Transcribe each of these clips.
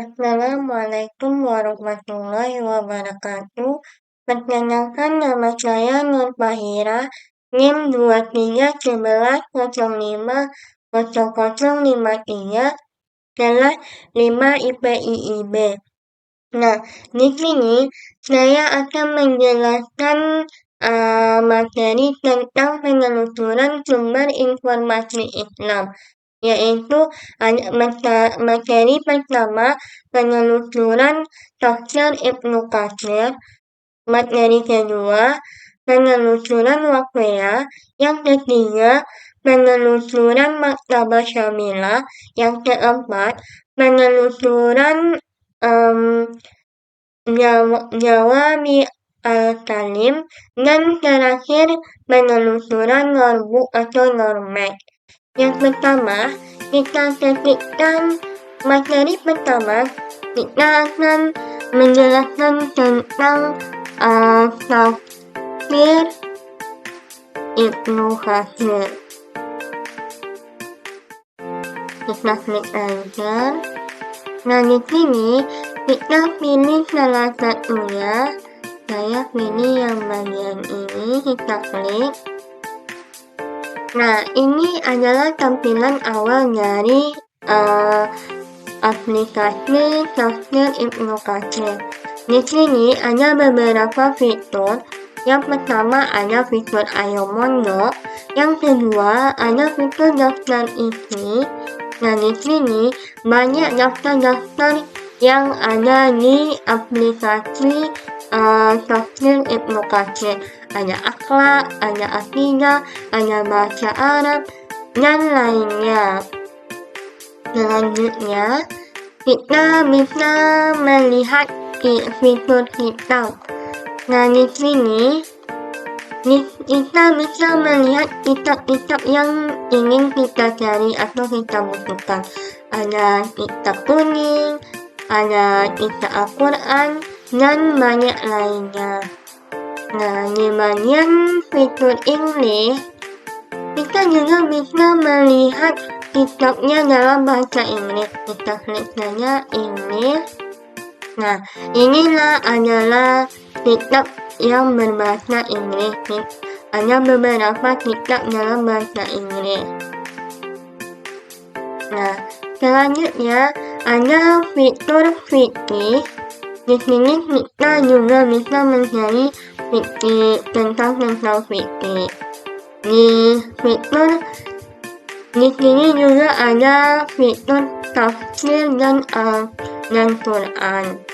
Assalamualaikum warahmatullahi wabarakatuh. Perkenalkan nama saya Nur Fahira, NIM 2311050053, kelas 5 IPIIB. Nah, di sini saya akan menjelaskan materi tentang penelusuran sumber informasi Islam, yaitu materi pertama penelusuran tafsir Ibnu Katsir, materi kedua penelusuran Waqiyah, yang ketiga penelusuran Maktabah Syamilah, yang keempat penelusuran Jawami Al-Kalim, dan terakhir penelusuran Norbook atau Normed. Yang pertama, kita ketikkan materi pertama, kita akan menjelaskan tentang tafsir Ibnu Katsir. Kita klik enter. Nah, di sini kita pilih salah satunya. Saya pilih yang bagian ini, kita klik. Nah, ini adalah tampilan awal dari aplikasi tafsir Ibnu Katsir. Di sini ada beberapa fitur. Yang pertama ada fitur Ayo Mondok, yang kedua ada fitur daftar isi. Nah, di sini banyak daftar-daftar yang ada di aplikasi tafsir Ibnu Katsir. Ada akhlak, ada akidah, ada bahasa Arab, dan lainnya. Selanjutnya, kita bisa melihat fitur kitab. Nah, di sini kita bisa melihat kitab-kitab yang ingin kita cari atau kita butuhkan. Ada kitab kuning, ada kitab Al-Quran, dan banyak lainnya. Nah, di bagian fitur Inggris, kita juga bisa melihat kitabnya dalam bahasa Inggris. Kita klik saja Inggris. Nah, inilah adalah kitab yang berbahasa Inggris. Ada beberapa kitab dalam bahasa Inggris. Nah, selanjutnya ada fitur fikih. Di sini kita juga bisa mencari fikih tentang fikih. Di sini juga ada fitur tafsir dan Quran.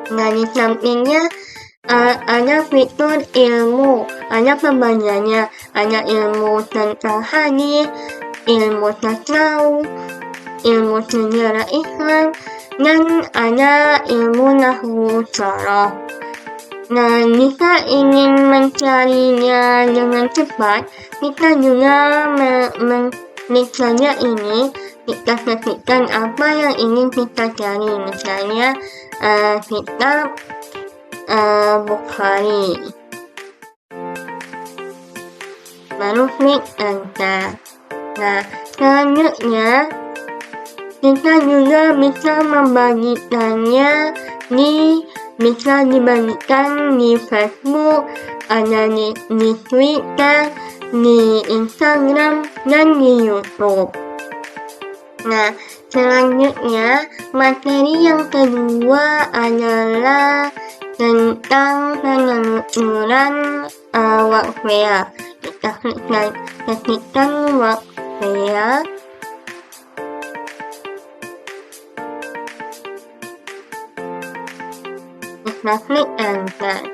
Nah, di sampingnya ada fitur ilmu, ada pembagiannya, ada ilmu tentang hadis, ilmu tasawuf, ilmu sejarah Islam, dan ada ilmu nahwu sharaf. Nah, jika ingin mencarinya dengan cepat, kita juga mengklik saja ini. Kita ketikkan apa yang ingin kita cari, misalnya kitab Bukhari. Baru klik enter. Nah, selanjutnya kita juga bisa membagikannya bisa dibagikan di Facebook, ada di Twitter, di Instagram, dan di YouTube. Nah, selanjutnya materi yang kedua adalah tentang penelusuran Waqiyah. Kita ketikkan Waqiyah. Kita klik enter.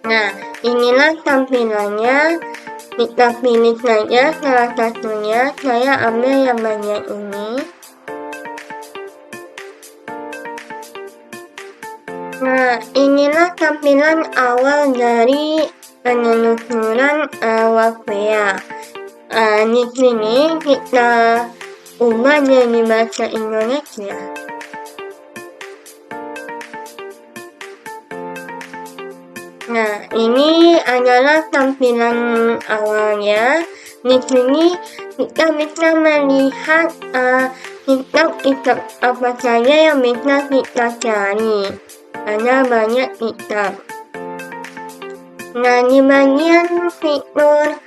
Nah, inilah tampilannya. Kita pilih saja salah satunya. Saya ambil yang bagian ini. Nah, inilah tampilan awal dari penelusuran Waqiyah. Di sini kita ubah jadi bahasa Indonesia. Nah, ini adalah tampilan awalnya. Di sini kita bisa melihat Kitab-kitab apa saja yang bisa kita cari? Ada banyak kitab. Nah, di bagian fitur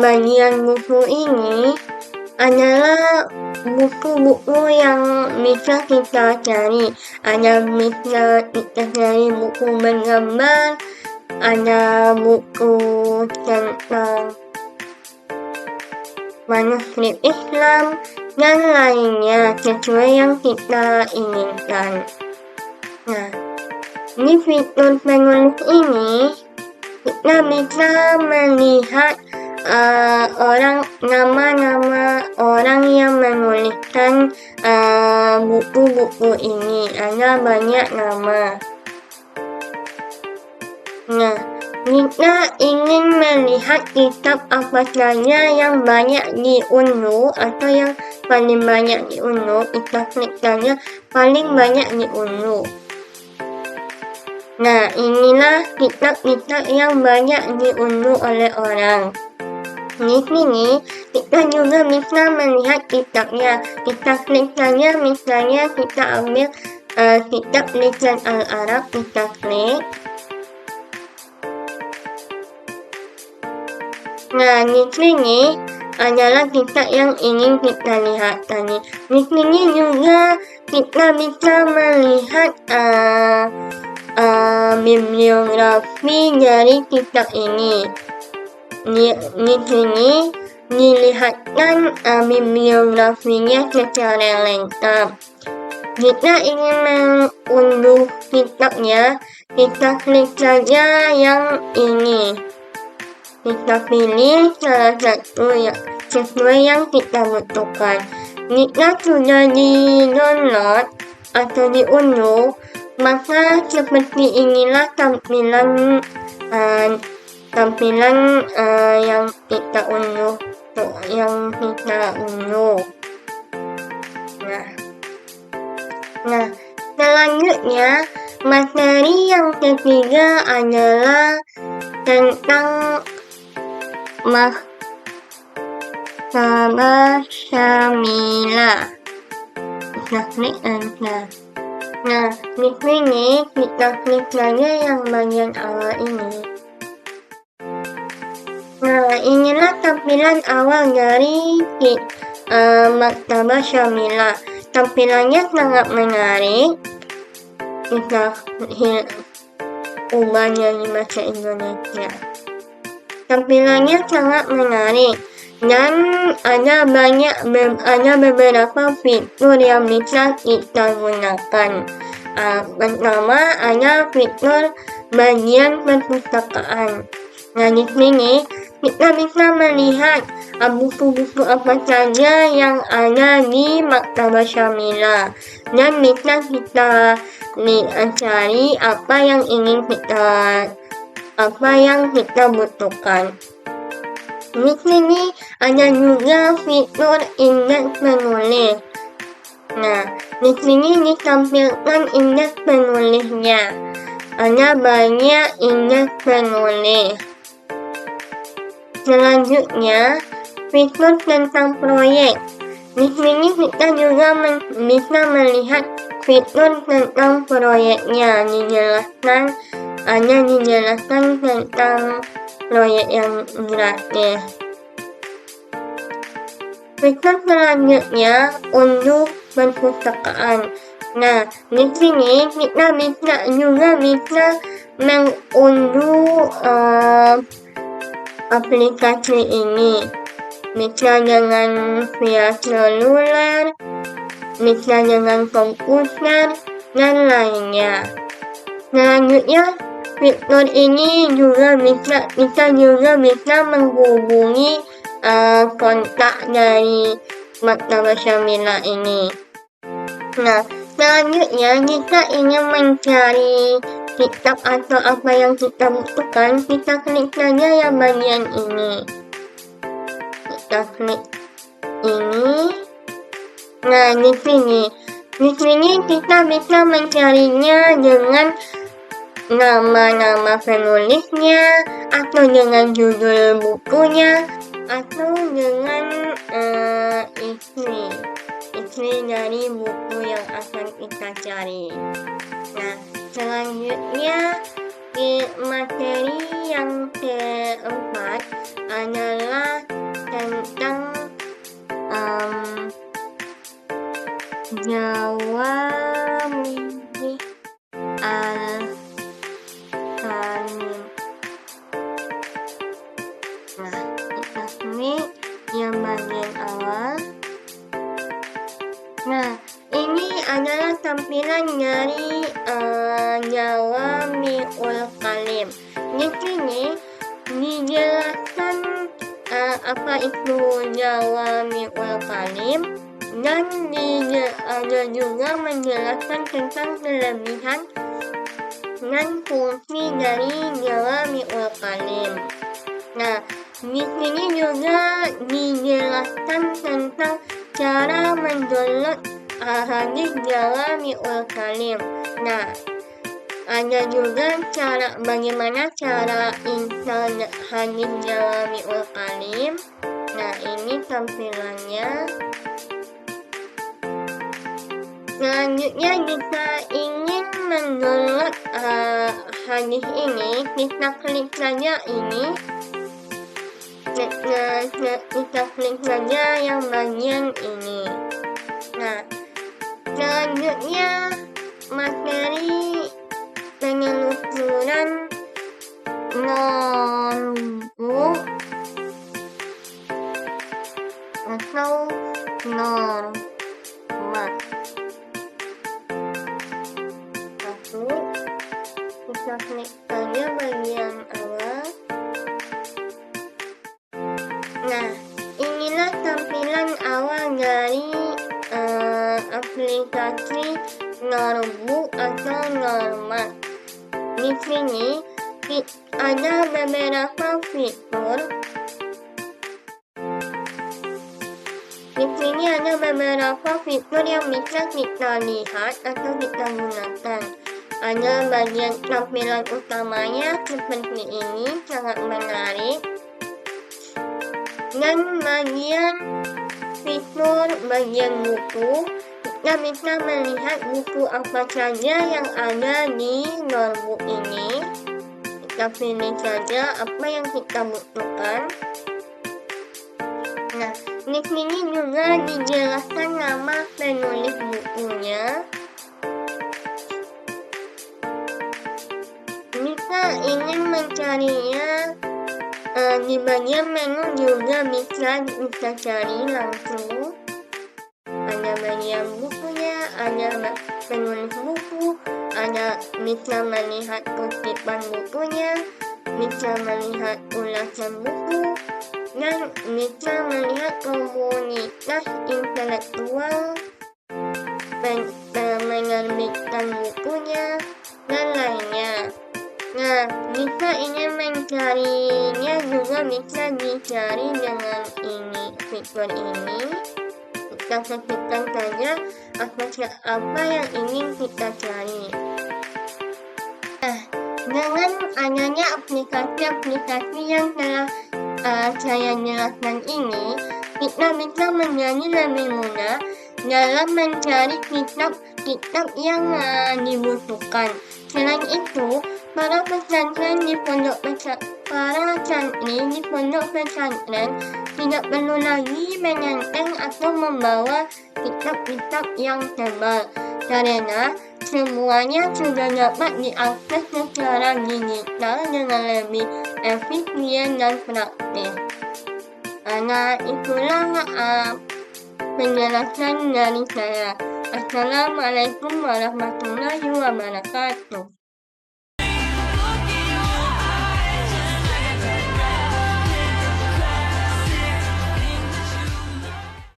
bagian buku ini adalah buku-buku yang bisa kita cari. Ada bisa kita cari buku bergambar, ada buku tentang manuskrip Islam, dan lainnya sesuai yang kita inginkan. Nah, di fitur penulis ini kita bisa melihat nama-nama orang yang menuliskan buku-buku ini. Ada banyak nama. Nah, kita ingin melihat kitab apa saja yang banyak diunduh atau yang paling banyak diunduh, kita klik saja paling banyak diunduh. Nah, inilah kitab-kitab yang banyak diunduh oleh orang. Di sini kita juga bisa melihat kitabnya. Kita klik saja, misalnya kita ambil kitab Lisan Al-Arab, kita klik. Nah, di sini adalah kitab yang ingin kita lihat tadi. Di sini juga kita bisa melihat bibliografi dari kitab ini. Di sini dilihatkan bibliografinya secara lengkap. Jika ingin mengunduh kitabnya, kita klik saja yang ini. Kita pilih salah satu yang sesuai yang kita butuhkan. Jika sudah di-download atau diunduh, maka seperti inilah tampilan yang kita unduh. Nah, selanjutnya materi yang ketiga adalah tentang Maktabah Syamilah. Kita klik enter. Nah, di sini kita klik saja yang bagian awal ini. Nah, inilah tampilan awal dari Maktabah Syamilah. Tampilannya sangat menarik. Kita ubah jadi bahasa Indonesia. Tampilannya sangat menarik dan ada beberapa fitur yang bisa kita gunakan. Pertama, ada fitur bagian perpustakaan. Nah, di sini kita bisa melihat buku-buku apa saja yang ada di Maktabah Syamilah dan bisa kita cari apa yang kita butuhkan. Di sini ada juga fitur indeks penulis. Nah, di sini ditampilkan indeks penulisnya. Ada banyak indeks penulis. Selanjutnya, fitur tentang proyek. Di sini kita juga bisa melihat fitur tentang proyeknya. Dijelaskan tentang proyek yang gratis. Fitur selanjutnya unduh perpustakaan. Nah, di sini kita juga bisa mengunduh aplikasi ini. Bisa dengan via seluler, bisa dengan komputer, dan lainnya. Selanjutnya, fitur ini juga kita juga bisa menghubungi kontak dari Maktabah Syamilah ini. Nah, selanjutnya jika ingin mencari kitab atau apa yang kita butuhkan, kita klik saja yang bagian ini. Kita klik ini. Nah, di sini kita bisa mencarinya dengan nama-nama penulisnya, atau dengan judul bukunya, atau dengan kunci dari buku yang akan kita cari. Nah, selanjutnya di materi yang keempat adalah tentang Jawami al-Kalim. Nah, kita klik yang bagian awal. Nah, ini adalah tampilan dari Jawami'ul Kalim. Di sini dijelaskan apa itu Jawami'ul Kalim, dan ada juga menjelaskan tentang kelebihan dan fungsi dari Jawami'ul Kalim. Nah, di sini juga dijelaskan tentang cara mendownload hadis Jawami'ul Kalim. Nah, ada juga bagaimana cara install hadis Jawami'ul Kalim. Nah, ini tampilannya. Selanjutnya, jika ingin mendownload hadis ini, kita klik saja ini. Kita klik saja yang bagian ini. Nah, selanjutnya materi penelusuran notebook atau normat. Kita klik saja bagian awal. Nah, inilah tampilan awal dari aplikasi notebook atau normat. Di sini ada beberapa fitur. Yang bisa kita lihat atau kita gunakan. Ada bagian tampilan utamanya seperti ini, sangat menarik. Dan bagian fitur bagian buku, kita bisa melihat buku apa saja yang ada di notebook ini. Kita pilih saja apa yang kita butuhkan. Nah, di sini juga dijelaskan nama penulis bukunya. Jika ingin mencarinya, di bagian menu juga bisa cari langsung. Ada bagian bukunya, ada penulis buku, ada bisa melihat kutipan bukunya, bisa melihat ulasan buku, dan bisa melihat komunitas intelektual, menerbitkan bukunya, dan lainnya. Nah, jika ingin mencarinya juga bisa dicari dengan fitur ini. Kita ketikkan saja apa yang ingin kita cari. Nah, dengan adanya aplikasi-aplikasi yang telah saya jelaskan ini, kita bisa menjadi lebih mudah dalam mencari kitab yang dibutuhkan. Selain itu, para santri di pondok pesantren tidak perlu lagi menenteng atau membawa kitab-kitab yang tebal, karena semuanya sudah dapat diakses secara digital dengan lebih efisien dan praktis. Nah, itulah penjelasan dari saya. Assalamualaikum warahmatullahi wabarakatuh.